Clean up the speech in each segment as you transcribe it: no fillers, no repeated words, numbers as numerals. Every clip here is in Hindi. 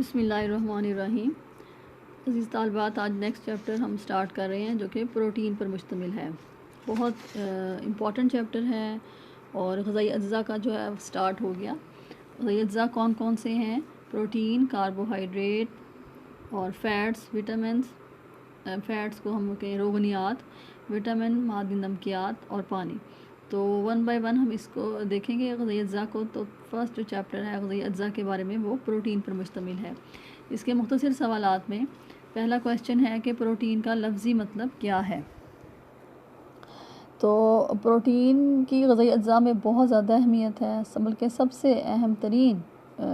बिस्मिल्लाहिर्रहमानिर्रहीम। अज़ीज़ तालिबात, आज नेक्स्ट चैप्टर हम स्टार्ट कर रहे हैं जो कि प्रोटीन पर मुश्तमिल है। बहुत इम्पॉर्टेंट चैप्टर है और ग़िज़ाई अज्ज़ा का जो है स्टार्ट हो गया। ग़िज़ाई अज्ज़ा कौन कौन से हैं? प्रोटीन, कार्बोहाइड्रेट और फ़ैट्स, विटामिन्स। फ़ैट्स को हम कहें रोगनियात, विटामिन, मादी नमकियात और पानी। तो वन बाय वन हम इसको देखेंगे ग़िज़ाई अज्ज़ा को। तो फर्स्ट जो चैप्टर है ग़िज़ाई अज्ज़ा के बारे में वो प्रोटीन पर मुश्तमिल है। इसके मुख्तसर सवालात में पहला क्वेश्चन है कि प्रोटीन का लफ्ज़ी मतलब क्या है। तो प्रोटीन की ग़िज़ाई अज्ज़ा में बहुत ज़्यादा अहमियत है, बल्कि सबसे अहम तरीन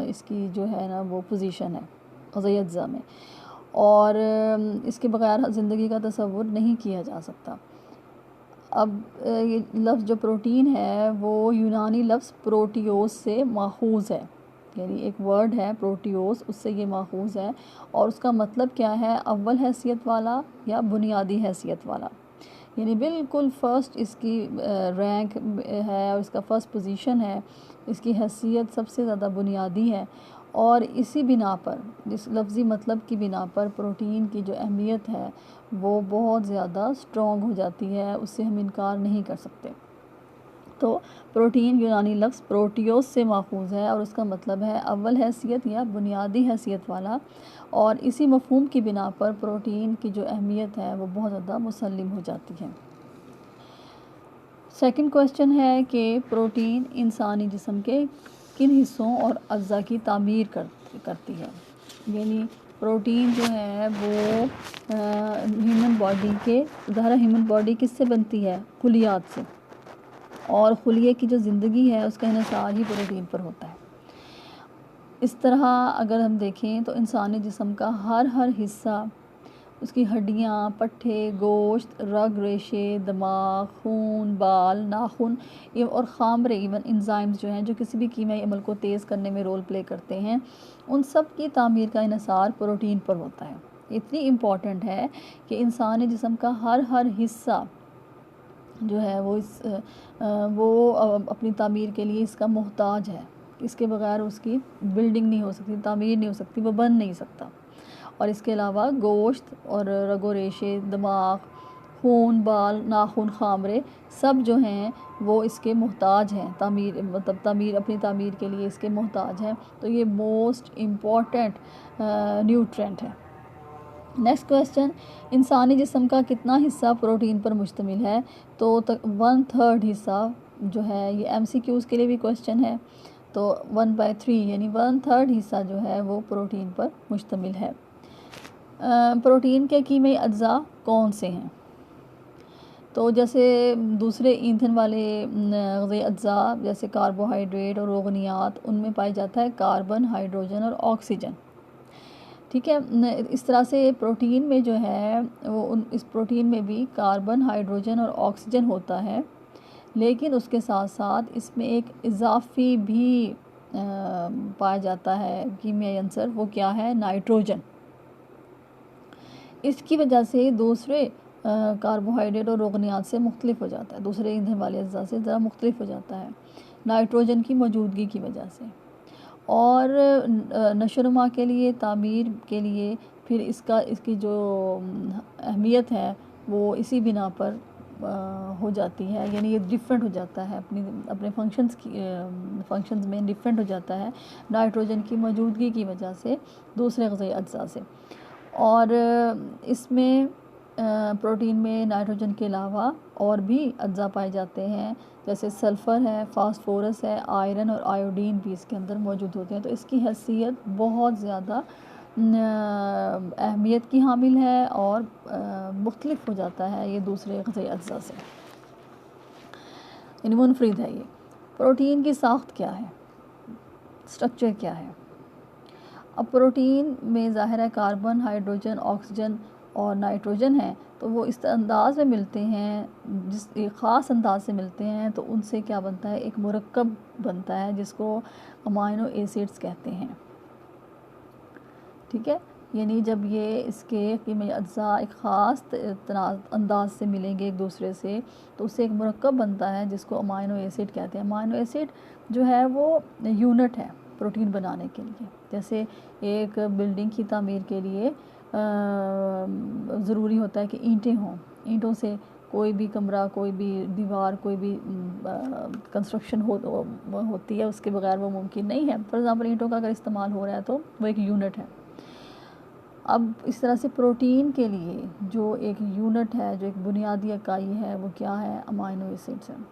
इसकी जो है ना वो पोजीशन है ग़िज़ाई अज्ज़ा में, और इसके बग़ैर ज़िंदगी का तसव्वुर नहीं किया जा सकता। अब ये लफ्ज़ जो प्रोटीन है वो यूनानी लफ्ज़ प्रोटियोस से माखूज़ है, यानी एक वर्ड है प्रोटियोस, उससे ये माखूज़ है। और उसका मतलब क्या है? अव्वल हैसियत वाला या बुनियादी हैसियत वाला, यानी बिल्कुल फ़र्स्ट इसकी रैंक है और इसका फ़र्स्ट पोजीशन है, इसकी हैसियत सबसे ज़्यादा बुनियादी है। और इसी बिना पर, जिस लफ्ज़ी मतलब की बिना पर प्रोटीन की जो अहमियत है वो बहुत ज़्यादा स्ट्रॉन्ग हो जाती है, उससे हम इनकार नहीं कर सकते। तो प्रोटीन यूनानी लफ्ज़ प्रोटियोस से माखूज़ है और उसका मतलब है अव्वल हैसियत या बुनियादी हैसियत वाला। और इसी मफ़हूम की बिना पर प्रोटीन की जो अहमियत है वो बहुत ज़्यादा मुसल्लिम हो जाती है। सेकंड क्वेश्चन है कि प्रोटीन इंसानी जिस्म के किन हिस्सों और अज़्ज़ा की तामीर करती है। यानी प्रोटीन जो है वो ह्यूमन बॉडी के ह्यूमन बॉडी किससे बनती है? खुलियात से, और खुलिये की जो ज़िंदगी है उसका इन्हिसार ही प्रोटीन पर होता है। इस तरह अगर हम देखें तो इंसानी जिस्म का हर हिस्सा, उसकी हड्डियाँ, पट्ठे, गोश्त, रग, रेशे, दिमाग, खून, बाल, नाखून और खामरे, इवन इंजाइम्स जो हैं जो किसी भी कीमियाई अमल को तेज़ करने में रोल प्ले करते हैं, उन सब की तामीर का इन्हिसार प्रोटीन पर होता है। इतनी इम्पॉर्टेंट है कि इंसानी जिस्म का हर हिस्सा जो है वो अपनी तामीर के लिए इसका मोहताज है। इसके बगैर उसकी बिल्डिंग नहीं हो सकती, तामीर नहीं हो सकती, वो बन नहीं सकता। और इसके अलावा गोश्त और रगो रेशे, दिमाग, खून, बाल, नाखून, खामरे सब जो हैं वो इसके मोहताज हैं, अपनी तामीर के लिए इसके मोहताज हैं। तो ये मोस्ट इम्पॉर्टेंट न्यूट्रेंट है। नेक्स्ट क्वेश्चन, इंसानी जिस्म का कितना हिस्सा प्रोटीन पर मुश्तमिल है? तो 1/3 हिस्सा जो है, ये MCQs के लिए भी क्वेश्चन है। तो 1/3 यानी 1/3 हिस्सा जो है वो प्रोटीन पर मुश्तमिल है। प्रोटीन के कीमियाई अज्जा कौन से हैं? तो जैसे दूसरे ईंधन वाले ग़िज़ाई अज्जा जैसे कार्बोहाइड्रेट और रोगनियात, उनमें पाया जाता है कार्बन, हाइड्रोजन और ऑक्सीजन। ठीक है, इस तरह से प्रोटीन में जो है वो इस प्रोटीन में भी कार्बन, हाइड्रोजन और ऑक्सीजन होता है, लेकिन उसके साथ साथ इसमें एक इजाफ़ी भी पाया जाता है कीमियाई अंसर। वो क्या है? नाइट्रोजन। इसकी वजह से दूसरे कार्बोहाइड्रेट और रोगनियात से मुख्तलिफ हो जाता है, दूसरे ईंधन वाले अज्जा से ज़रा मुख्तलिफ हो जाता है नाइट्रोजन की मौजूदगी की वजह से। और नशोनुमा के लिए, तामीर के लिए फिर इसकी जो अहमियत है वो इसी बिना पर हो जाती है, यानी ये डिफरेंट हो जाता है, अपने फंक्शंस में डिफरेंट हो जाता है नाइट्रोजन की मौजूदगी की वजह से दूसरे ग़िज़ाई अज्जा से। और इसमें प्रोटीन में नाइट्रोजन के अलावा और भी अज्जा पाए जाते हैं, जैसे सल्फ़र है, फास्फोरस है, आयरन और आयोडीन भी इसके अंदर मौजूद होते हैं। तो इसकी हैसियत बहुत ज़्यादा अहमियत की हामिल है और मुख्तलिफ हो जाता है ये दूसरे ग़िज़ाई अज्जा से, यानी मुनफरिद है ये। प्रोटीन की साख्त क्या है? स्ट्रक्चर क्या है? अब प्रोटीन में ज़ाहिर है कार्बन, हाइड्रोजन, ऑक्सीजन और नाइट्रोजन है, तो वो इस अंदाज़ में मिलते हैं, जिस एक ख़ास अंदाज से मिलते हैं, तो उनसे क्या बनता है? एक मुरक्कब बनता है जिसको अमाइनो एसिड्स कहते हैं। ठीक है, यानी जब ये इसके कीमियाई अज्जा एक ख़ास अंदाज से मिलेंगे एक दूसरे से, तो उससे एक मुरक्कब बनता है जिसको अमाइनो एसिड कहते हैं। अमाइनो एसिड जो है वो यूनिट है, प्रोटीन बनाने के लिए। जैसे एक बिल्डिंग की तामीर के लिए ज़रूरी होता है कि ईंटें हों, ईंटों से कोई भी कमरा, कोई भी दीवार, कोई भी कंस्ट्रक्शन होती है, उसके बगैर वो मुमकिन नहीं है। फॉर एग्ज़ाम्पल ईंटों का अगर इस्तेमाल हो रहा है तो वो एक यूनिट है। अब इस तरह से प्रोटीन के लिए जो एक यूनिट है, जो एक बुनियादी इकाई है, वो क्या है? अमाइनो एसिड्स हैं।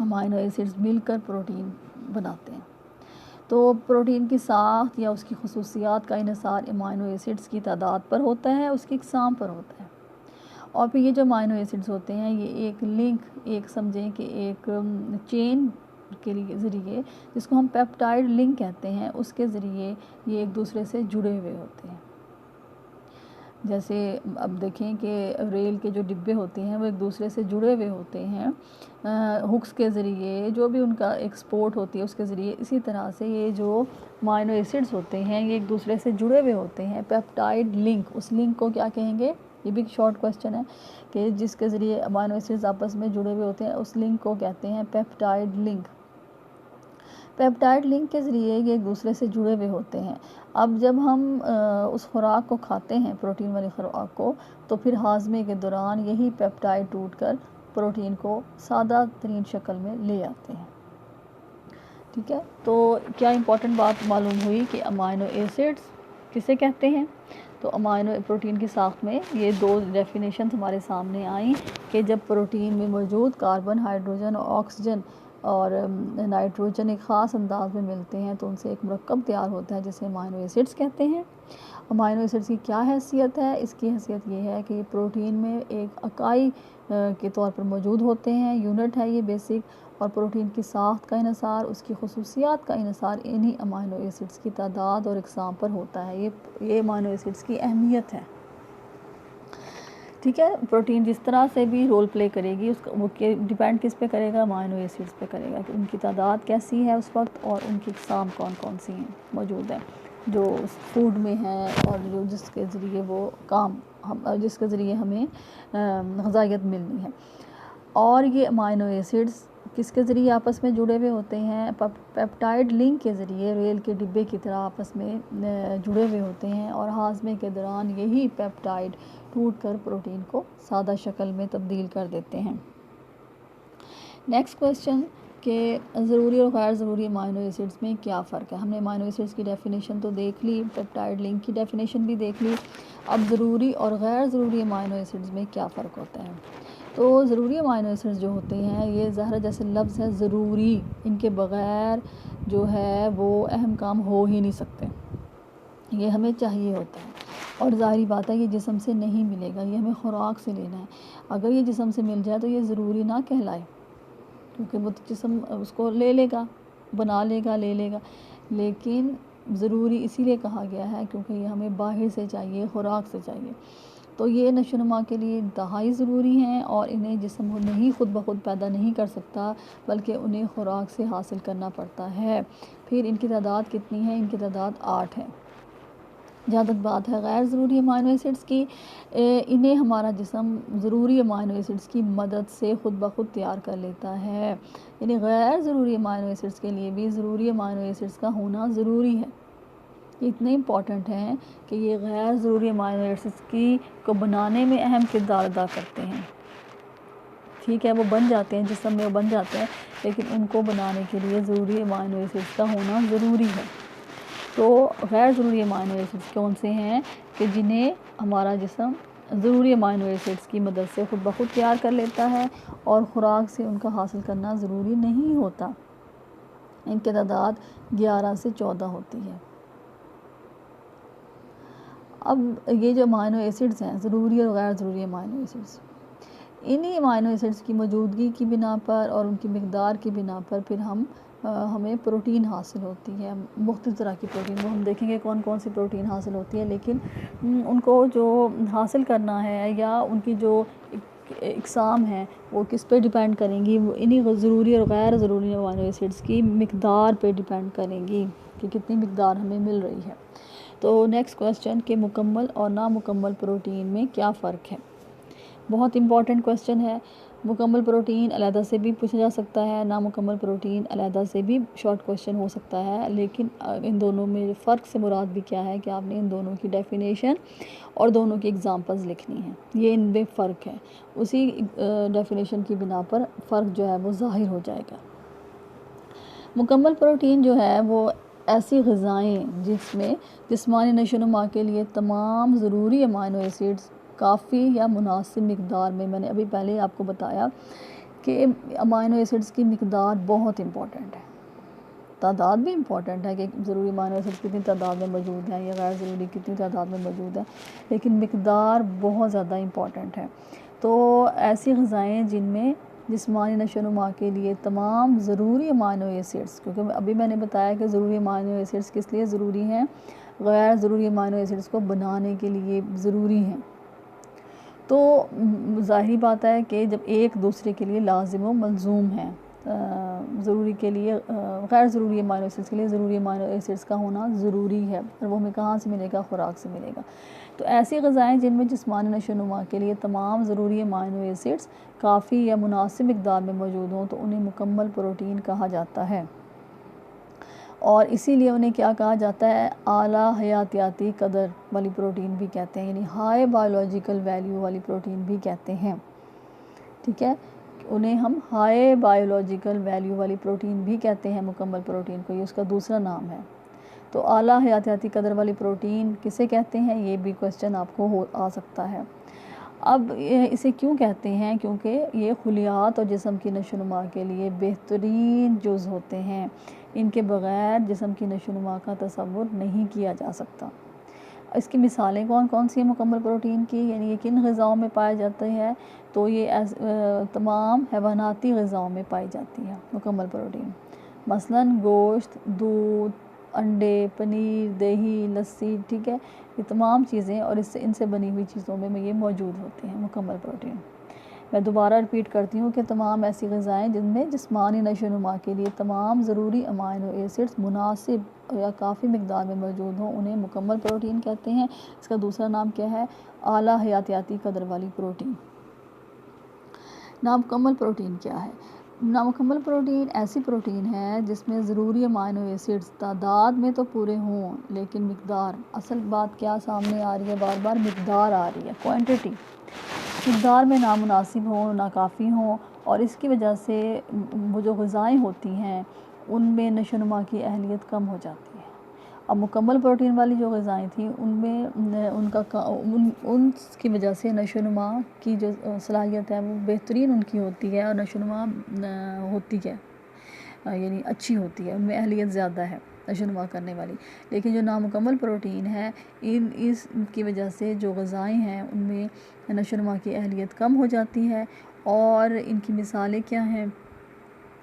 अमाइनो एसिड्स मिलकर प्रोटीन बनाते हैं। तो प्रोटीन की साख्त या उसकी खसूसियात का इन्हिसार अमाइनो एसिड्स की तादाद पर होता है, उसकी इक़साम पर होता है। और फिर ये जो अमाइनो एसिड्स होते हैं, ये एक लिंक, एक समझें कि एक चेन के ज़रिए, जिसको हम पेप्टाइड लिंक कहते हैं, उसके ज़रिए ये एक दूसरे से जुड़े हुए होते हैं। जैसे अब देखें कि रेल के जो डिब्बे होते हैं वो एक दूसरे से जुड़े हुए होते हैं हुक्स के ज़रिए, जो भी उनका एक्सपोर्ट होती है उसके ज़रिए। इसी तरह से ये जो अमाइनो एसिड्स होते हैं ये एक दूसरे से जुड़े हुए होते हैं, पेप्टाइड लिंक। उस लिंक को क्या कहेंगे? ये भी एक शॉर्ट क्वेश्चन है कि जिसके ज़रिए अमाइनो एसिड्स आपस में जुड़े हुए होते हैं, उस लिंक को कहते हैं पेप्टाइड लिंक। पेप्टाइड लिंक के ज़रिए ये एक दूसरे से जुड़े हुए होते हैं। अब जब हम उस खुराक को खाते हैं, प्रोटीन वाली खुराक को, तो फिर हाजमे के दौरान यही पेप्टाइड टूटकर प्रोटीन को सादा तरीन शक्ल में ले आते हैं। ठीक है, तो क्या इंपॉर्टेंट बात मालूम हुई कि अमाइनो एसिड्स किसे कहते हैं? तो अमाइनो प्रोटीन की साख्त में ये दो डेफिनेशन हमारे सामने आई कि जब प्रोटीन में मौजूद कार्बन, हाइड्रोजन और ऑक्सीजन और नाइट्रोजन एक ख़ास अंदाज में मिलते हैं तो उनसे एक मरकब तैयार होता है जिसे अमाइनो एसिड्स कहते हैं। अमाइनो एसिड्स की क्या हैसियत है? इसकी हैसियत ये है कि ये प्रोटीन में एक इकाई के तौर पर मौजूद होते हैं, यूनिट है ये बेसिक, और प्रोटीन की साख्त का इन्हिसार, उसकी खसूसियात का इन्हिसार इन्हीं अमाइनो एसिड्स की तादाद और इक़साम पर होता है। ये अमाइनो एसिड्स की अहमियत है। ठीक है, प्रोटीन जिस तरह से भी रोल प्ले करेगी उसका वो डिपेंड किस पे करेगा? अमाइनो एसिड्स पे करेगा कि उनकी तादाद कैसी है उस वक्त, और उनकी इक़साम कौन कौन सी हैं मौजूद है, जो फूड में है और जो जिसके ज़रिए वो जिसके ज़रिए हमें ग़िज़ाइयत मिलनी है। और ये अमाइनो एसिड्स किसके ज़रिए आपस में जुड़े हुए होते हैं? पेप्टाइड लिंक के ज़रिए, रेल के डिब्बे की तरह आपस में जुड़े हुए होते हैं, और हाजमे के दौरान यही पेप्टाइड टूट कर प्रोटीन को सादा शक्ल में तब्दील कर देते हैं। नेक्स्ट क्वेश्चन कि ज़रूरी और गैर ज़रूरी अमाइनो एसिड्स में क्या फ़र्क है? हमने अमाइनो एसिड्स की डेफिनेशन तो देख ली, पेप्टाइड लिंक की डेफिनेशन भी देख ली। अब ज़रूरी और गैर ज़रूरी अमाइनो एसिड्स में क्या फ़र्क होता है? तो ज़रूरी अमाइनो एसिड्स जो होते हैं, ये ज़ाहिर जैसे लफ्ज़ है ज़रूरी, इनके बग़ैर जो है वो अहम काम हो ही नहीं सकते, ये हमें चाहिए होता है। और ज़ाहिरी बात है ये जिस्म से नहीं मिलेगा, ये हमें खुराक से लेना है। अगर ये जिस्म से मिल जाए तो ये ज़रूरी ना कहलाए, क्योंकि वो तो जिस्म उसको ले लेगा, बना लेगा, ले लेगा। लेकिन ज़रूरी इसीलिए कहा गया है क्योंकि ये हमें बाहर से चाहिए, खुराक से चाहिए। तो ये नशोनुमा के लिए इंतहाई ज़रूरी हैं, और इन्हें जिस्म नहीं खुद ब खुद पैदा नहीं कर सकता, बल्कि उन्हें खुराक से हासिल करना पड़ता है। फिर इनकी तादाद कितनी है? इनकी तादाद 8 है। जहाँ तक बात है गैर ज़रूरी अमाइनो एसिड्स की, इन्हें हमारा जिस्म ज़रूरी अमाइनो एसिड्स की मदद से ख़ुद ब खुद तैयार कर लेता है। यानी गैर ज़रूरी अमाइनो एसिड्स के लिए भी ज़रूरी अमाइनो एसिड्स का होना ज़रूरी है। ये इतने इम्पॉर्टेंट हैं कि ये गैर ज़रूरी अमाइनो एसिड्स को बनाने में अहम किरदार अदा करते हैं। ठीक है, वो बन जाते हैं, जिस्म में वो बन जाते हैं, लेकिन उनको बनाने के लिए ज़रूरी अमाइनो एसिड्स का होना ज़रूरी है। तो गैर ज़रूरी अमाइनो एसिड्स कौन से हैं कि जिन्हें हमारा जिस्म ज़रूरी अमाइनो एसिड्स की मदद से ख़ुद ब खुद तैयार कर लेता है, और ख़ुराक से उनका हासिल करना ज़रूरी नहीं होता। इनकी तादाद 11 से 14 होती है। अब ये जो अमाइनो एसिड्स हैं, ज़रूरी और गैर ज़रूरी अमाइनो एसिड्स, इन्हीं अमाइनो एसिड्स की मौजूदगी की बिना पर और उनकी मिक़दार की बिना पर फिर हमें प्रोटीन हासिल होती है। मुख्तलिफ़ तरह की प्रोटीन, वो हम देखेंगे कौन कौन सी प्रोटीन हासिल होती है, लेकिन उनको जो हासिल करना है या उनकी जो इक़साम है वो किस पे डिपेंड करेंगी? वो इन्हीं ज़रूरी और गैर ज़रूरी अमाइनो एसिड्स की मिक़दार पे डिपेंड करेंगी कि कितनी मिक़दार हमें मिल रही है। तो नेक्स्ट क्वेश्चन कि मुकम्मल और नामुकम्मल प्रोटीन में क्या फ़र्क है? बहुत इम्पॉर्टेंट क्वेश्चन है। मुकम्मल प्रोटीन अलहदा से भी पूछा जा सकता है, नामुकम्मल प्रोटीन अलहदा से भी शॉर्ट क्वेश्चन हो सकता है। लेकिन इन दोनों में फ़र्क से मुराद भी क्या है कि आपने इन दोनों की डेफिनेशन और दोनों की एग्जांपल्स लिखनी है, ये इनमें फ़र्क है। उसी डेफिनेशन की बिना पर फ़र्क जो है वो ज़ाहिर हो जाएगा। मुकम्मल प्रोटीन जो है वो ऐसी ग़िज़ाएँ जिसमें जिस्मानी नशोनुमा के लिए तमाम ज़रूरी अमाइनो एसिड्स काफ़ी या मुनासिब मिक़दार में, मैंने अभी पहले आपको बताया कि अमाइनो एसिड्स की मिक़दार बहुत इम्पॉर्टेंट है। तादाद भी इम्पॉर्टेंट है कि ज़रूरी अमाइनो एसिड्स कितनी तादाद में मौजूद हैं या गैर ज़रूरी कितनी तादाद में मौजूद है, लेकिन मिक़दार बहुत ज़्यादा इम्पॉर्टेंट है। तो ऐसी ग़िज़ाएँ जिनमें जिस्मानी नशोनुमा के लिए तमाम ज़रूरी अमाइनो एसिड्स, क्योंकि अभी मैंने बताया कि ज़रूरी अमाइनो एसिड्स किस लिए ज़रूरी हैं, गैर ज़रूरी अमाइनो एसिड्स को बनाने के लिए ज़रूरी हैं। तो ज़ाहिरी बात है कि जब एक दूसरे के लिए लाजिम व मलज़ूम है, ज़रूरी के लिए गैर ज़रूरी अमाइनो एसिड्स के लिए ज़रूरी अमाइनो एसिड्स का होना ज़रूरी है, और वो हमें कहाँ से मिलेगा, खुराक से मिलेगा। तो ऐसी ग़िज़ाएँ जिनमें जिस्मानी नशोनुमा के लिए तमाम ज़रूरी अमाइनो एसिड्स काफ़ी या मुनासिब मिक़दार में मौजूद हों तो उन्हें मुकम्मल प्रोटीन कहा जाता है, और इसीलिए उन्हें क्या कहा जाता है, आला हयातियाती कदर वाली प्रोटीन भी कहते हैं, यानी हाई बायोलॉजिकल वैल्यू वाली प्रोटीन भी कहते हैं। ठीक है, उन्हें हम हाई बायोलॉजिकल वैल्यू वाली प्रोटीन भी कहते हैं मुकम्मल प्रोटीन को, ये उसका दूसरा नाम है। तो आला हयातियाती कदर वाली प्रोटीन किसे कहते हैं, ये भी क्वेश्चन आपको आ सकता है। अब इसे क्यों कहते हैं, क्योंकि ये खुलियात और जिस्म की नशोनुमा के लिए बेहतरीन जुज़ होते हैं, इनके बग़ैर जिस्म की नशोनुमा का तसव्वुर नहीं किया जा सकता। इसकी मिसालें कौन कौन सी हैं मुकम्मल प्रोटीन की, यानी ये किन ग़िज़ाओं में पाया जाता है, तो ये तमाम हैवानाती ग़िज़ाओं में पाई जाती है मुकम्मल प्रोटीन। मसलन गोश्त, दूध, अंडे, पनीर, दही, लस्सी, ठीक है, ये तमाम चीज़ें और इनसे बनी हुई चीज़ों में ये मौजूद होते हैं मुकम्मल प्रोटीन। मैं दोबारा रिपीट करती हूँ कि तमाम ऐसी ग़िज़ाएँ जिनमें जिस्मानी नशोनुमा के लिए तमाम ज़रूरी अमाइनो एसिड्स मुनासिब या काफ़ी मिक़दार में मौजूद हों उन्हें मुकम्मल प्रोटीन कहते हैं। इसका दूसरा नाम क्या है, आला हयातियाती कदर वाली प्रोटीन। नामुकम्मल प्रोटीन क्या है, नामुकम्मल प्रोटीन ऐसी प्रोटीन है जिसमें ज़रूरी अमाइनो एसिड्स तादाद में तो पूरे हों, लेकिन मिक़दार, असल बात क्या सामने आ रही है, बार बार मिक़दार आ रही है, क्वांटिटी, मिक़दार में नामुनासिब हो, नाकाफ़ी हो, और इसकी वजह से वो जो ग़िज़ाएँ होती हैं उनमें नशोनुमा की अहलियत कम हो जाती है। अब मुकम्मल प्रोटीन वाली जो ग़िज़ाएँ थी उनमें उनकी वजह से नशोनुमा की जो सलाहियत है वो बेहतरीन उनकी होती है, और नशोनुमा होती है, यानी अच्छी होती है, उनमें अहलियत ज़्यादा है नशोनुमा करने वाली। लेकिन जो नामुकम्मल प्रोटीन है इसकी वजह से जो ग़िज़ाएँ हैं उनमें नशोनुमा की अहलियत कम हो जाती है। और इनकी मिसालें क्या हैं,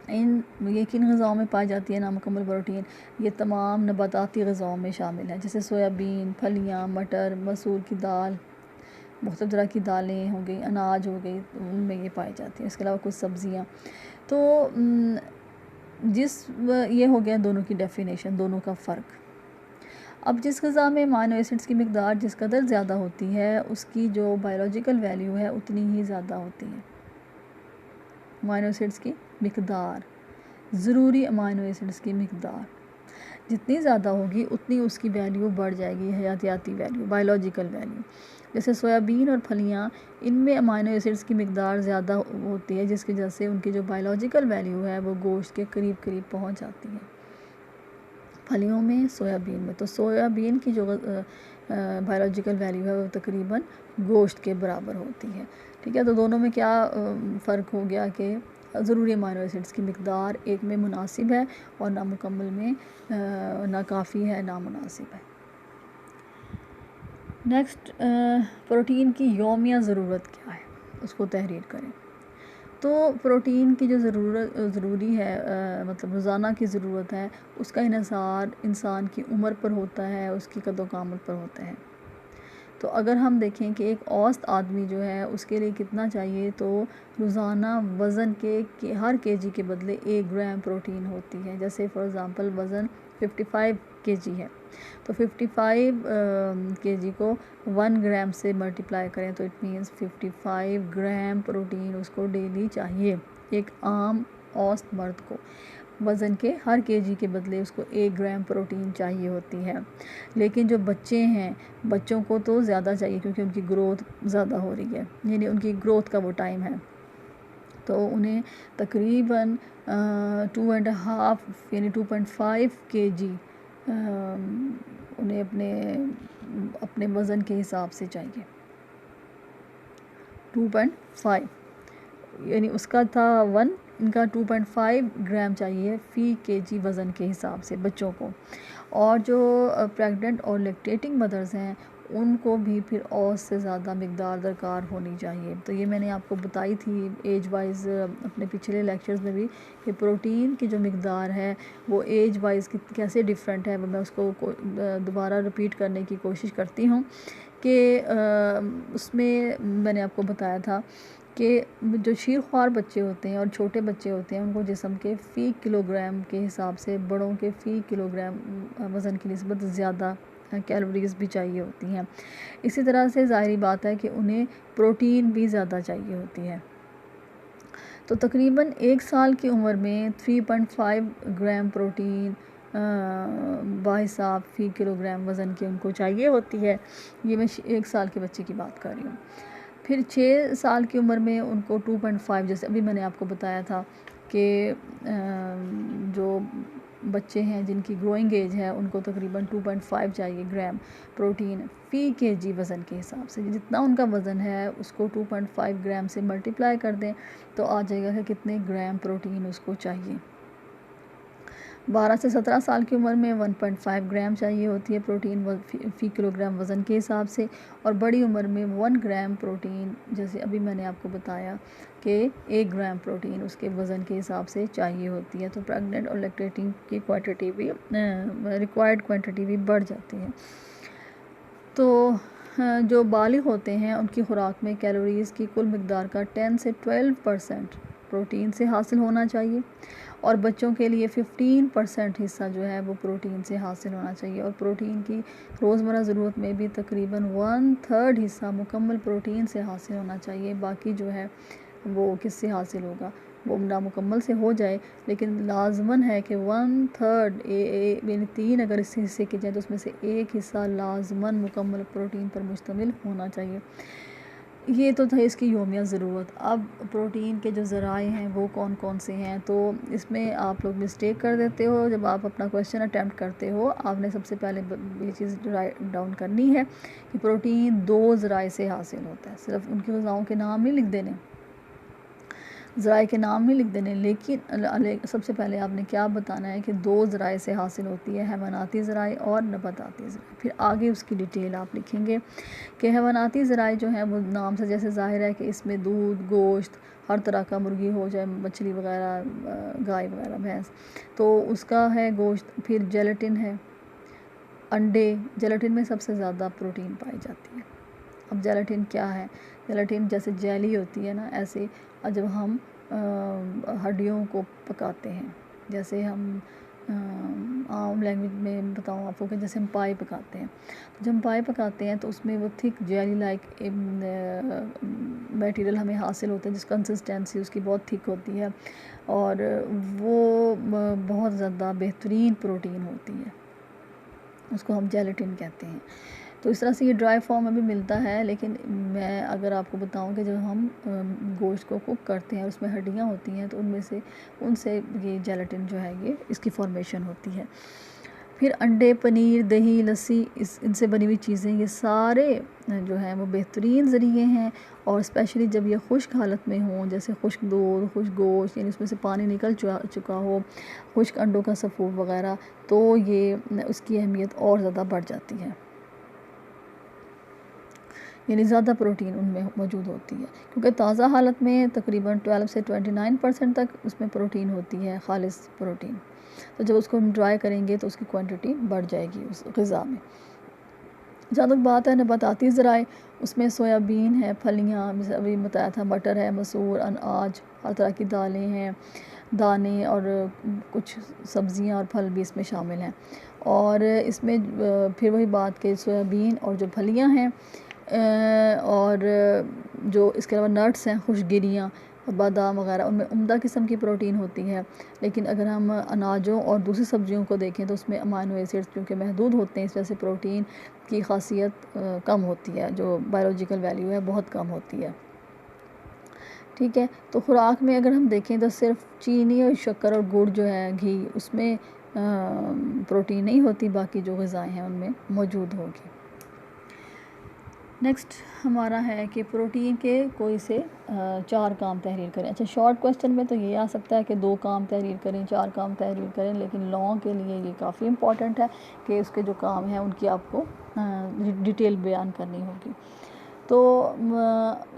ये किन ग़िज़ाओं में पाई जाती है नामुकम्मल प्रोटीन, ये तमाम नबाताती ग़िज़ाओं में शामिल है, जैसे सोयाबीन, फलियाँ, मटर, मसूर की दाल, मुख्तलिफ़ तरह की दालें हो गई, अनाज हो गई, उनमें ये पाई जाती है। इसके अलावा कुछ सब्ज़ियाँ। तो ये हो गया दोनों की डेफिनेशन, दोनों का फ़र्क। अब जिस ग़िज़ा में अमाइनो एसिड्स की मिक़दार जिस कदर ज़्यादा होती है उसकी जो बायोलॉजिकल वैल्यू है उतनी ही ज़्यादा होती है। अमाइनो एसिड्स की मिक़दार, ज़रूरी अमाइनो एसिड्स की मिक़दार जितनी ज़्यादा होगी उतनी उसकी वैल्यू बढ़ जाएगी, हयातियाती वैल्यू, बायोलॉजिकल वैल्यू। जैसे सोयाबीन और फलियाँ, इनमें अमाइनो एसिड्स की मिक़दार ज़्यादा होती है, जिसकी वजह से उनकी जो बायोलॉजिकल वैल्यू है वो गोश्त के करीब करीब पहुँच जाती है, फलियों में, सोयाबीन में। तो सोयाबीन की जो बायोलॉजिकल वैल्यू है वो तकरीबन गोश्त के बराबर होती है। ठीक है, तो दोनों में क्या फ़र्क हो गया कि ज़रूरी अमाइनो एसिड्स की मिक़दार एक में मुनासिब है और नामुकम्मल में नाकाफ़ी है, नामुनासिब है। नेक्स्ट, प्रोटीन की यौमिया ज़रूरत क्या है, उसको तहरीर करें। तो प्रोटीन की जो ज़रूरी है, मतलब रोज़ाना की ज़रूरत है, उसका इन्हिसार इंसान की उम्र पर होता है, उसकी कद्दो-कामत पर होता है। तो अगर हम देखें कि एक औसत आदमी जो है उसके लिए कितना चाहिए, तो रोज़ाना वज़न के हर केजी के बदले 1 ग्राम प्रोटीन होती है। जैसे फॉर एग्ज़ाम्पल वज़न 55 केजी है, तो 55 केजी को 1 ग्राम से मल्टीप्लाई करें तो इट मीन्स 55 ग्राम प्रोटीन उसको डेली चाहिए। एक आम औसत मर्द को वज़न के हर केजी के बदले उसको 1 ग्राम प्रोटीन चाहिए होती है। लेकिन जो बच्चे हैं, बच्चों को तो ज़्यादा चाहिए क्योंकि उनकी ग्रोथ ज़्यादा हो रही है, यानी उनकी ग्रोथ का वो टाइम है, तो उन्हें तकरीबन 2.5 यानी 2.5 केजी उन्हें अपने वज़न के हिसाब से चाहिए। 2.5 यानी उसका था 1, इनका 2.5 ग्राम चाहिए फ़ी केजी वज़न के हिसाब से बच्चों को। और जो प्रेग्नेंट और लैक्टेटिंग मदर्स हैं उनको भी फिर और से ज़्यादा मिक़दार दरकार होनी चाहिए। तो ये मैंने आपको बताई थी एज वाइज अपने पिछले लेक्चर्स में भी कि प्रोटीन की जो मिक़दार है वो एज वाइज कैसे डिफरेंट है। मैं उसको दोबारा रिपीट करने की कोशिश करती हूँ कि उसमें मैंने आपको बताया था कि जो शीरख्वार बच्चे होते हैं और छोटे बच्चे होते हैं उनको जिस्म के फ़ी किलोग्राम के हिसाब से बड़ों के फ़ी किलोग्राम वज़न की निस्बत ज़्यादा कैलोरीज़ भी चाहिए होती हैं। इसी तरह से ज़ाहिरी बात है कि उन्हें प्रोटीन भी ज़्यादा चाहिए होती है। तो तकरीबन 1 साल की उम्र में 3.5 ग्राम प्रोटीन बाहिसाब फ़ी किलोग्राम वज़न की उनको चाहिए होती है। ये मैं 1 साल के बच्चे की बात कर रही हूँ। फिर 6 साल की उम्र में उनको 2.5, जैसे अभी मैंने आपको बताया था कि जो बच्चे हैं जिनकी ग्रोइंग एज है उनको तकरीबन 2.5 चाहिए ग्राम प्रोटीन फ़ी केजी वज़न के हिसाब से। जितना उनका वज़न है उसको 2.5 ग्राम से मल्टीप्लाई कर दें तो आ जाएगा कि कितने ग्राम प्रोटीन उसको चाहिए। 12 से 17 साल की उम्र में 1.5 ग्राम चाहिए होती है प्रोटीन फ़ी किलोग्राम वज़न के हिसाब से। और बड़ी उम्र में 1 ग्राम प्रोटीन, जैसे अभी मैंने आपको बताया कि 1 ग्राम प्रोटीन उसके वज़न के हिसाब से चाहिए होती है। तो प्रेग्नेंट और लैक्टेटिंग की क्वांटिटी भी रिक्वायर्ड क्वांटिटी भी बढ़ जाती है। तो जो बालिग होते हैं उनकी खुराक में कैलोरीज़ की कुल मिक़दार का 10 से 12% प्रोटीन से हासिल होना चाहिए और बच्चों के लिए 15% हिस्सा जो है वो प्रोटीन से हासिल होना चाहिए। और प्रोटीन की रोज़मर्रा ज़रूरत में भी तकरीबन 1/3 हिस्सा मुकम्मल प्रोटीन से हासिल होना चाहिए। बाकी जो है वो किससे हासिल होगा, वो नामुकम्मल से हो जाए, लेकिन लाजमन है कि 1/3 यानी 3 अगर इस हिस्से के जाए तो उसमें से 1 हिस्सा लाजमन मुकम्मल प्रोटीन पर मुश्तमिल होना चाहिए। ये तो था इसकी यौमिया ज़रूरत। अब प्रोटीन के जो ज़राए हैं वो कौन कौन से हैं, तो इसमें आप लोग मिस्टेक कर देते हो। जब आप अपना क्वेश्चन अटैम्प्ट करते हो आपने सबसे पहले ये चीज़ राइट डाउन करनी है कि प्रोटीन 2 ज़राए से हासिल होता है। सिर्फ उनकी ग़िज़ाओं के नाम नहीं लिख देने, ज़राए के नाम नहीं लिख देने, लेकिन सबसे पहले आपने क्या बताना है कि 2 ज़राए से हासिल होती है, हैवानाती ज़राए और नबाताती ज़राए। फिर आगे उसकी डिटेल आप लिखेंगे कि हैवानाती ज़राए जो हैं वो नाम से जैसे ज़ाहिर है कि इसमें दूध, गोश्त, हर तरह का मुर्गी हो जाए, मछली वगैरह, गाय वगैरह, भैंस, तो उसका है गोश्त। फिर जेलेटिन है, अंडे, जेलेटिन में सबसे ज़्यादा प्रोटीन पाई जाती है। अब जेलेटिन क्या है, जेलेटिन जैसे जेली होती है ना, ऐसे जब हम हड्डियों को पकाते हैं, जैसे हम आम लैंग्वेज में बताऊँ आपको कि जैसे हम पाई पकाते हैं, तो जब हम पाई पकाते हैं तो उसमें वो थिक जेली लाइक मटेरियल हमें हासिल होता है, जिस कंसिस्टेंसी उसकी बहुत थिक होती है और वो बहुत ज़्यादा बेहतरीन प्रोटीन होती है, उसको हम जेलेटिन कहते हैं। तो इस तरह से ये ड्राई फॉर्म में भी मिलता है, लेकिन मैं अगर आपको बताऊं कि जब हम गोश्त को कुक करते हैं उसमें हड्डियां होती हैं तो उनसे ये जेलेटिन जो है ये इसकी फॉर्मेशन होती है। फिर अंडे, पनीर, दही, लस्सी, इनसे बनी हुई चीज़ें, ये सारे जो हैं वो बेहतरीन ज़रिए हैं। और स्पेशली जब ये खुश्क हालत में हों, जैसे खुश्क दूध, खुश्क गोश्त, यानी उसमें से पानी निकल चुका हो, खुश्क अंडों का सफ़ूफ वगैरह, तो ये उसकी अहमियत और ज़्यादा बढ़ जाती है, यानी ज़्यादा प्रोटीन उनमें मौजूद होती है। क्योंकि ताज़ा हालत में तकरीबन 12 से 29% तक उसमें प्रोटीन होती है, खालिस प्रोटीन। तो जब उसको हम ड्राई करेंगे तो उसकी क्वांटिटी बढ़ जाएगी उस ग़िज़ा में। जहाँ तक बात है नबाताती ज़राए, उसमें सोयाबीन है, फलियाँ, जैसे अभी बताया था, मटर है, मसूर, अनाज, हर तरह की दालें हैं, दाने और कुछ सब्ज़ियाँ और फल भी इसमें शामिल हैं। और इसमें फिर वही बात कि सोयाबीन और जो फलियाँ हैं और जो इसके अलावा नट्स हैं, खुशगिरियाँ, बादाम वगैरह, उनमें उम्दा किस्म की प्रोटीन होती है। लेकिन अगर हम अनाजों और दूसरी सब्जियों को देखें तो उसमें अमाइनो एसिड्स क्योंकि महदूद होते हैं, इस वजह से प्रोटीन की खासियत कम होती है, जो बायोलॉजिकल वैल्यू है बहुत कम होती है। ठीक है, तो खुराक में अगर हम देखें तो सिर्फ चीनी और शक्कर और गुड़ जो है, घी, उसमें प्रोटीन नहीं होती, बाकी जो ग़िज़ाएँ हैं उनमें मौजूद होगी। नेक्स्ट हमारा है कि प्रोटीन के कोई से 4 काम तहरीर करें। अच्छा, शॉर्ट क्वेश्चन में तो ये आ सकता है कि 2 काम तहरीर करें, 4 काम तहरीर करें, लेकिन लॉन्ग के लिए ये काफ़ी इम्पॉर्टेंट है कि उसके जो काम हैं उनकी आपको डिटेल बयान करनी होगी। तो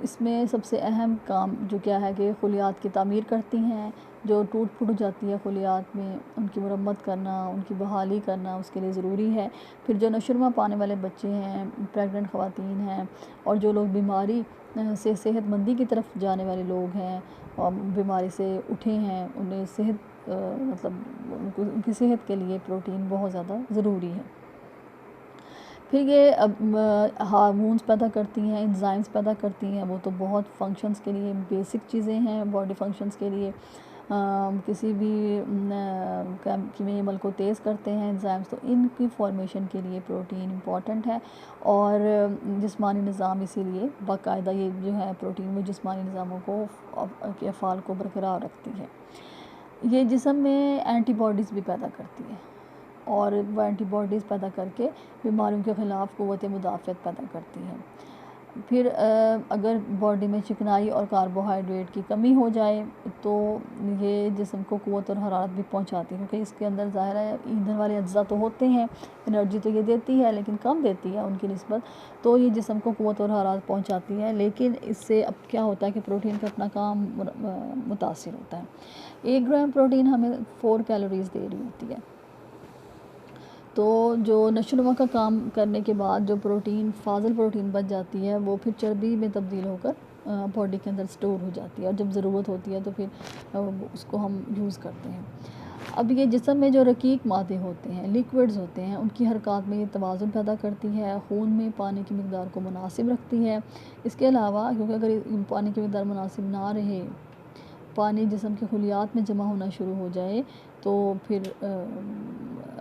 इसमें सबसे अहम काम जो क्या है कि खुलियात की तामीर करती हैं, जो टूट फूट जाती है खुलियात में, उनकी मरम्मत करना, उनकी बहाली करना उसके लिए ज़रूरी है। फिर जो नशुरमा पाने वाले बच्चे हैं, प्रेग्नेंट ख़वातीन हैं, और जो लोग बीमारी से सेहतमंदी की तरफ जाने वाले लोग हैं और बीमारी से उठे हैं, उन्हें सेहत मतलब उनकी सेहत के लिए प्रोटीन बहुत ज़्यादा ज़रूरी है। फिर ये हार्मोन्स पैदा करती हैं, एंजाइम्स पैदा करती हैं, वो तो बहुत फंक्शंस के लिए बेसिक चीज़ें हैं, बॉडी फंक्शंस के लिए किसी भी कीमिया अमल को तेज़ करते हैं एंजाइम्स, तो इनकी फॉर्मेशन के लिए प्रोटीन इम्पॉर्टेंट है। और जिस्मानी निज़ाम इसीलिए बाकायदा ये जो है प्रोटीन वो जिस्मानी निज़ामों को के अफ़ाल को बरकरार रखती है। ये जिस्म में एंटीबॉडीज़ भी पैदा करती है और वो एंटीबॉडीज़ पैदा करके बीमारियों के ख़िलाफ़ क़ुव्वत मुदाफ़अत पैदा करती है। फिर अगर बॉडी में चिकनाई और कार्बोहाइड्रेट की कमी हो जाए तो ये जिस्म को क़ुव्वत और हरारत भी पहुंचाती है, क्योंकि इसके अंदर ज़ाहिर है ईंधन वाले अज्जा तो होते हैं, एनर्जी तो ये देती है लेकिन कम देती है उनकी निस्बत, तो ये जिस्म को क़ुव्वत और हरारत पहुंचाती है। लेकिन इससे अब क्या होता है कि प्रोटीन का अपना काम मुतासिर होता है। 1 ग्राम प्रोटीन हमें 4 कैलोरीज़ दे रही होती है। तो जो नशोनुमा का काम करने के बाद जो प्रोटीन फाजल प्रोटीन बच जाती है वो फिर चर्बी में तब्दील होकर बॉडी के अंदर स्टोर हो जाती है, और जब ज़रूरत होती है तो फिर उसको हम यूज़ करते हैं। अब ये जिस्म में जो रकीक मादे होते हैं, लिक्विड्स होते हैं, उनकी हरकत में ये तवाज़ुन पैदा करती है, खून में पानी की मकदार को मुनासिब रखती है। इसके अलावा क्योंकि अगर पानी की मकदार मुनासिब ना रहे, पानी जिस्म के खुलियात में जमा होना शुरू हो जाए तो फिर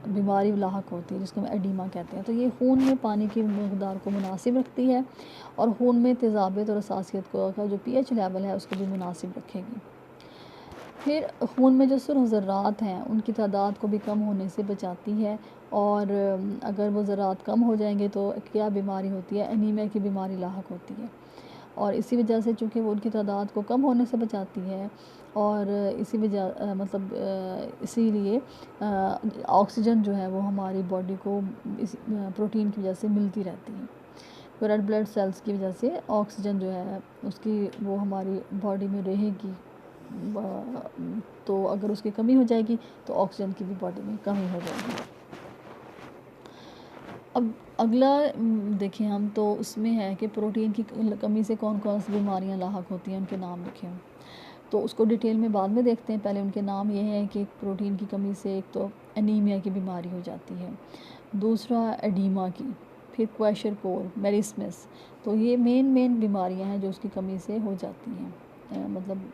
बीमारी लाहक होती है जिसको हम एडीमा कहते हैं। तो ये खून में पानी की मकदार को मुनासिब रखती है और खून में तेज़ाबियत और हसासियत का जो pH लेवल है उसको भी मुनासिब रखेगी। फिर खून में जो सुरख ज़र्रात हैं उनकी तादाद को भी कम होने से बचाती है, और अगर वो ज़र्रात कम हो जाएंगे तो क्या बीमारी होती है, एनीमिया की बीमारी लाहक होती है। और इसी वजह से चूँकि वो उनकी तादाद को कम होने से बचाती है, और इसी वजह इसीलिए ऑक्सीजन जो है वो हमारी बॉडी को इस प्रोटीन की वजह से मिलती रहती है। तो रेड ब्लड सेल्स की वजह से ऑक्सीजन जो है उसकी वो हमारी बॉडी में रहेगी, तो अगर उसकी कमी हो जाएगी तो ऑक्सीजन की भी बॉडी में कमी हो जाएगी। अब अगला देखें हम, तो उसमें है कि प्रोटीन की कमी से कौन कौन सी बीमारियां लाहक होती हैं, उनके नाम लिखे हैं, तो उसको डिटेल में बाद में देखते हैं। पहले उनके नाम ये हैं कि प्रोटीन की कमी से एक तो एनीमिया की बीमारी हो जाती है, दूसरा एडीमा की, फिर क्वेशरकोर, मेरिस्मस, तो ये मेन बीमारियां हैं जो उसकी कमी से हो जाती हैं। मतलब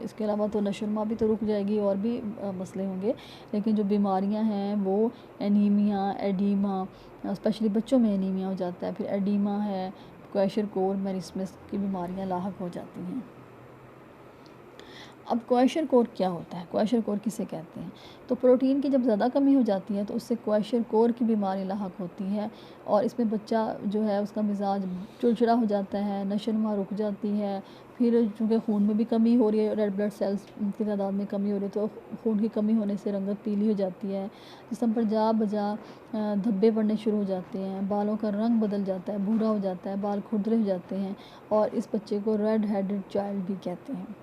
इसके अलावा तो नशुरमा भी तो रुक जाएगी और भी मसले होंगे, लेकिन जो बीमारियां हैं वो एनीमिया, एडीमा, स्पेशली बच्चों में एनीमिया हो जाता है, फिर एडीमा है, क्वेशरकोर, मेरिस्मस की बीमारियां लाहक हो जाती हैं। अब क्वेशरकोर क्या होता है, क्वेशरकोर किसे कहते हैं? तो प्रोटीन की जब ज़्यादा कमी हो जाती है तो उससे क्वेशरकोर की बीमारी लाहक होती है, और इसमें बच्चा जो है उसका मिजाज चिड़चिड़ा हो जाता है, नशोनुमा रुक जाती है। फिर चूँकि खून में भी कमी हो रही है, रेड ब्लड सेल्स की तादाद में कमी हो रही है, तो खून की कमी होने से रंगत पीली हो जाती है, जिस्म पर जा बजा धब्बे पड़ने शुरू हो जाते हैं, बालों का रंग बदल जाता है, भूरा हो जाता है, बाल खुरदरे हो जाते हैं, और इस बच्चे को रेड हेडेड चाइल्ड भी कहते हैं।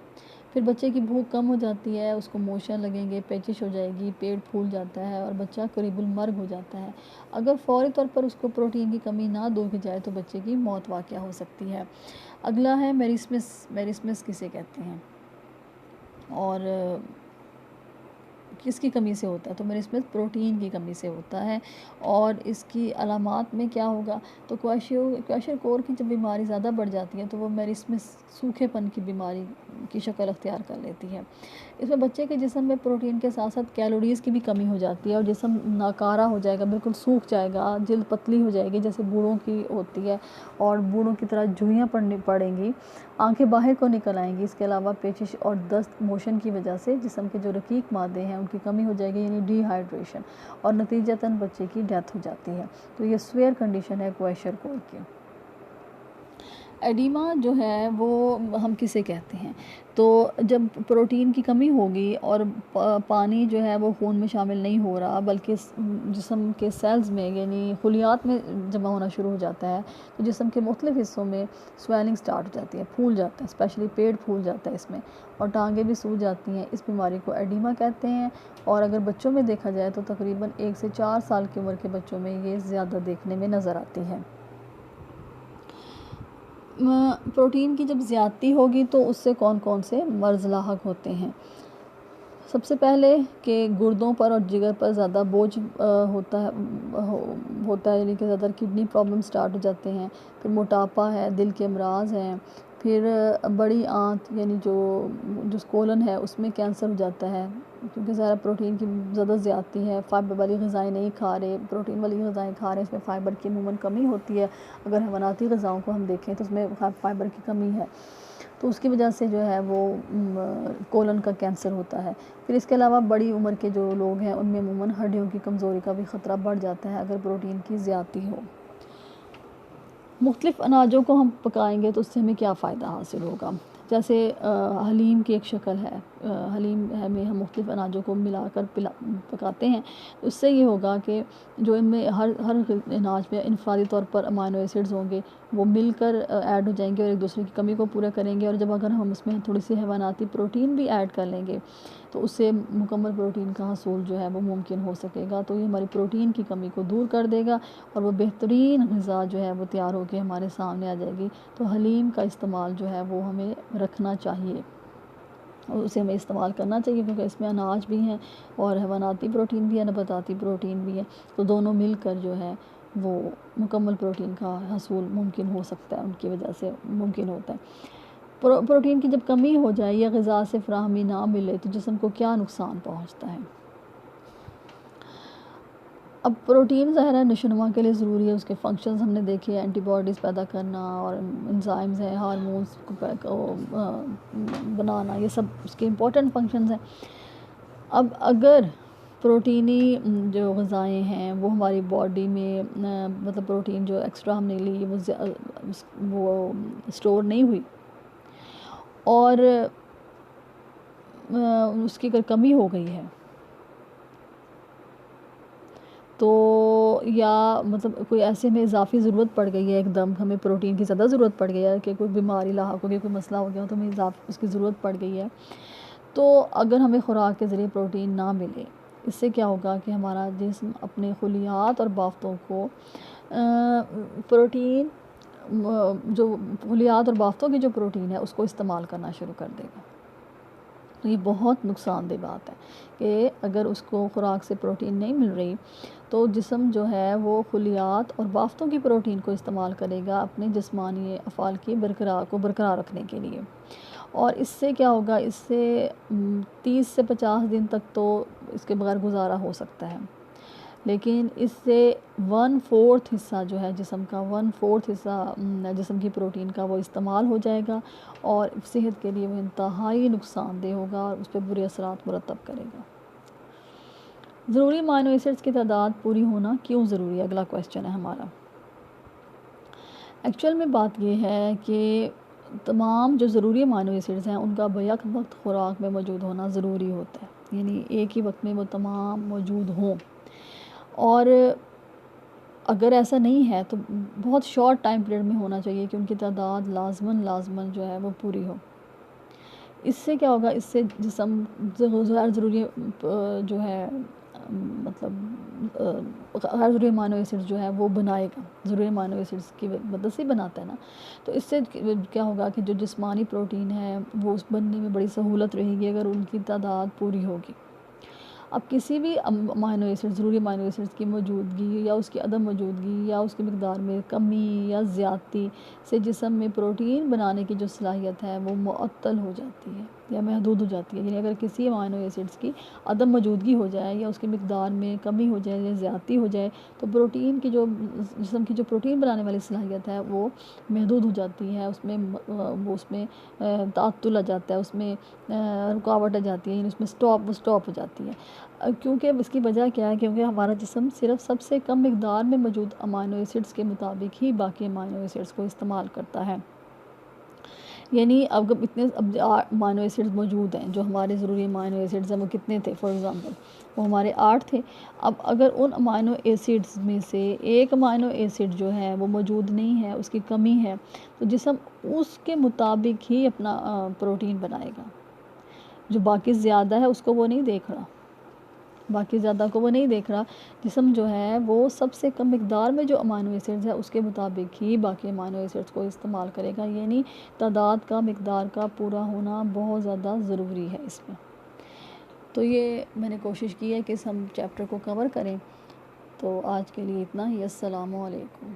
फिर बच्चे की भूख कम हो जाती है, उसको मोशन लगेंगे, पेचिश हो जाएगी, पेट फूल जाता है और बच्चा करीबुल मर्ग हो जाता है। अगर फ़ौरी तौर पर उसको प्रोटीन की कमी ना दूर की जाए तो बच्चे की मौत वाक़या हो सकती है। अगला है मेरिस्मस, मेरिस्मस किसे कहते हैं? और किसकी कमी से होता है, तो मेरे इसमें प्रोटीन की कमी से होता है। और इसकी अलामात में क्या होगा, तो क्वेशरकोर की जब बीमारी ज़्यादा बढ़ जाती है तो वो मेरे इसमें सूखेपन की बीमारी की शक्ल अख्तियार कर लेती है। इसमें बच्चे के जिस्म में प्रोटीन के साथ साथ कैलोरीज़ की भी कमी हो जाती है और जिस्म नाकारा हो जाएगा, बिल्कुल सूख जाएगा, जिल्द पतली हो जाएगी जैसे बूढ़ों की होती है और बूढ़ों की तरह झुर्रियाँ पड़ेंगी, आंखें बाहर को निकल आएंगी। इसके अलावा पेचिश और दस्त मोशन की वजह से जिस्म के जो रकीक मादे हैं उनकी कमी हो जाएगी, यानी डिहाइड्रेशन, और नतीजतन बच्चे की डेथ हो जाती है। तो ये स्वेयर कंडीशन है क्वेशरकोर की। एडिमा जो है वो हम किसे कहते हैं, तो जब प्रोटीन की कमी होगी और पानी जो है वो खून में शामिल नहीं हो रहा बल्कि जिस्म के सेल्स में यानी खुलियात में जमा होना शुरू हो जाता है, तो जिस्म के मुख्तलिफ हिस्सों में स्वेलिंग स्टार्ट हो जाती है, फूल जाता है, स्पेशली पेट फूल जाता है इसमें, और टांगें भी सूज जाती हैं। इस बीमारी को एडिमा कहते हैं। और अगर बच्चों में देखा जाए तो तकरीबन 1 से 4 साल की उम्र के बच्चों में ये ज़्यादा देखने में नज़र आती है। प्रोटीन की जब ज़्यादती होगी तो उससे कौन कौन से मर्ज़ लाहक होते हैं। सबसे पहले कि गुर्दों पर और जिगर पर ज़्यादा बोझ होता है, यानी कि ज़्यादा किडनी प्रॉब्लम स्टार्ट हो जाते हैं। फिर मोटापा है, दिल के अमराज हैं, फिर बड़ी आंत यानी जो कोलन है उसमें कैंसर हो जाता है, क्योंकि ज़्यादा प्रोटीन की ज़्यादा ज़्यादती है। फ़ाइबर वाली ग़िज़ाएँ नहीं खा रहे, प्रोटीन वाली ग़िज़ाएँ खा रहे हैं, इसमें फ़ाइबर की अमूमन कमी होती है। अगर हैवानाती ग़िज़ाओं को हम देखें तो उसमें फ़ाइबर की कमी है, तो उसकी वजह से जो है वो कोलन का कैंसर होता है। फिर इसके अलावा बड़ी उम्र के जो लोग हैं उनमें अमूमन हड्डियों की कमज़ोरी का भी ख़तरा बढ़ जाता है अगर प्रोटीन की ज़्यादती हो। मुख्तलिफ़ अनाजों को हम पकाएंगे तो उससे हमें क्या फ़ायदा हासिल होगा। जैसे हलीम की एक शक्ल है, हलीम में हम मुख्तलिफ़ अनाजों को मिलाकर पकाते हैं, उससे ये होगा कि जो इनमें हर अनाज में इनफरादी तौर पर अमाइनो एसिड्स होंगे वो मिलकर ऐड हो जाएंगे और एक दूसरे की कमी को पूरा करेंगे। और जब अगर हम उसमें थोड़ी सी हैवानाती प्रोटीन भी ऐड कर लेंगे तो उससे मुकम्मल प्रोटीन का हसूल जो है वो मुमकिन हो सकेगा। तो ये हमारी प्रोटीन की कमी को दूर कर देगा और वो बेहतरीन ग़िज़ा जो है वो तैयार होकर हमारे सामने आ जाएगी। तो हलीम का इस्तेमाल जो है वो हमें रखना चाहिए और उसे हमें इस्तेमाल करना चाहिए, क्योंकि इसमें अनाज भी हैं और हैवानाती प्रोटीन भी है, नबाताती प्रोटीन भी है, तो दोनों मिलकर जो है वो मुकम्मल प्रोटीन का हसूल मुमकिन हो सकता है, उनकी वजह से मुमकिन होता है। प्रोटीन की जब कमी हो जाए या ग़िज़ा से फ़राहमी ना मिले तो जिस्म को क्या नुकसान पहुँचता है। अब प्रोटीन ज़ाहिर है नशोनुमा के लिए ज़रूरी है, उसके फंक्शंस हमने देखे, एंटीबॉडीज़ पैदा करना और एंजाइम्स हैं, हार्मोन्स को बनाना, ये सब उसके इम्पोर्टेंट फंक्शंस हैं। अब अगर प्रोटीनी जो ग़िज़ाएँ हैं वो हमारी बॉडी में मतलब प्रोटीन जो एक्स्ट्रा हमने ली वो स्टोर नहीं हुई और उसकी अगर कमी हो गई है तो या मतलब कोई ऐसे में इजाफ़ी ज़रूरत पड़ गई है, एकदम हमें प्रोटीन की ज़्यादा ज़रूरत पड़ गई है कि कोई बीमारी लाहक हो गई, कोई मसला हो गया तो हमें उसकी ज़रूरत पड़ गई है, तो अगर हमें ख़ुराक के ज़रिए प्रोटीन ना मिले, इससे क्या होगा कि हमारा जिस्म अपने खुलियात और बाफ्तों को प्रोटीन जो खुलियात और बाफ्तों की जो प्रोटीन है उसको इस्तेमाल करना शुरू कर देगा। तो ये बहुत नुकसानदेह बात है कि अगर उसको ख़ुराक से प्रोटीन नहीं मिल रही तो जिस्म जो है वो खुलियात और बाफ्तों की प्रोटीन को इस्तेमाल करेगा अपने जिस्मानी अफ़ाल की बरकरार रखने के लिए। और इससे क्या होगा, इससे 30 से 50 दिन तक तो इसके बगैर गुजारा हो सकता है, लेकिन इससे 1/4 हिस्सा जो है जिस्म का 1/4 हिस्सा जिस्म की प्रोटीन का वो इस्तेमाल हो जाएगा और सेहत के लिए वो इंतहाई नुकसानदेह होगा और उस पर बुरे असरात मुरतब करेगा। ज़रूरी अमाइनो एसिड्स की तादाद पूरी होना क्यों ज़रूरी है, अगला क्वेश्चन है हमारा। एक्चुअल में बात ये है कि तमाम जो ज़रूरी अमाइनो एसिड्स हैं उनका बैक वक्त ख़ुराक में मौजूद होना ज़रूरी होता है, यानी एक ही वक्त में वो तमाम मौजूद हों, और अगर ऐसा नहीं है तो बहुत शॉर्ट टाइम पीरियड में होना चाहिए कि उनकी तादाद लाजमन जो है वो पूरी हो। इससे क्या होगा, इससे जिस्म ज़रूरी जो है मतलब गैर ज़रूरी अमाइनो एसिड्स जो है वो बनाएगा, ज़रूरी अमाइनो एसिड्स की मदद से बनाता है ना। तो इससे क्या होगा कि जो जिस्मानी प्रोटीन है वो उस बनने में बड़ी सहूलत रहेगी अगर उनकी तादाद पूरी होगी। अब किसी भी अमाइनो एसिड, ज़रूरी अमाइनो एसिड्स की मौजूदगी या उसकी अदम मौजूदगी या उसकी मिकदार में कमी या ज़्यादती से जिस्म में प्रोटीन बनाने की जो सलाहियत है वो मुअत्तल हो जाती है या महदूद हो जाती है। यानी अगर किसी अमाइनो एसिड्स की अदम मौजूदगी हो जाए या उसकी मिकदार में कमी हो जाए या ज़्यादती हो जाए तो प्रोटीन की जो जिस्म की जो प्रोटीन बनाने वाली सलाहियत है वो महदूद हो जाती है, उसमें ताअत्तुल आ जाता है, उसमें रुकावट आ जाती है, यानी उसमें स्टॉप हो जाती है। क्योंकि इसकी वजह क्या है, क्योंकि हमारा जिस्म सिर्फ सबसे कम मिकदार में मौजूद अमाइनो एसिड्स के मुताबिक ही बाकी अमाइनो एसिड्स को इस्तेमाल करता है। यानी अब इतने अब अमाइनो एसिड्स मौजूद हैं, जो हमारे ज़रूरी अमाइनो एसिड्स हैं वो कितने थे, फॉर एग्ज़ाम्पल वो हमारे 8 थे। अब अगर उन अमाइनो एसिड्स में से एक अमाइनो एसिड जो है वो मौजूद नहीं है, उसकी कमी है, तो जिस्म उसके मुताबिक ही अपना प्रोटीन बनाएगा। जो बाकी ज़्यादा है उसको वो नहीं देख रहा, बाकी ज़्यादा को वो नहीं देख रहा। जिस्म जो है वो सबसे कम मिकदार में जो अमाइनो एसिड्स है उसके मुताबिक ही बाकी अमाइनो एसिड्स को इस्तेमाल करेगा। यानी तादाद का, मिकदार का पूरा होना बहुत ज़्यादा ज़रूरी है इसमें। तो ये मैंने कोशिश की है कि इस हम चैप्टर को कवर करें। तो आज के लिए इतना ही। अस्सलामु अलैकुम।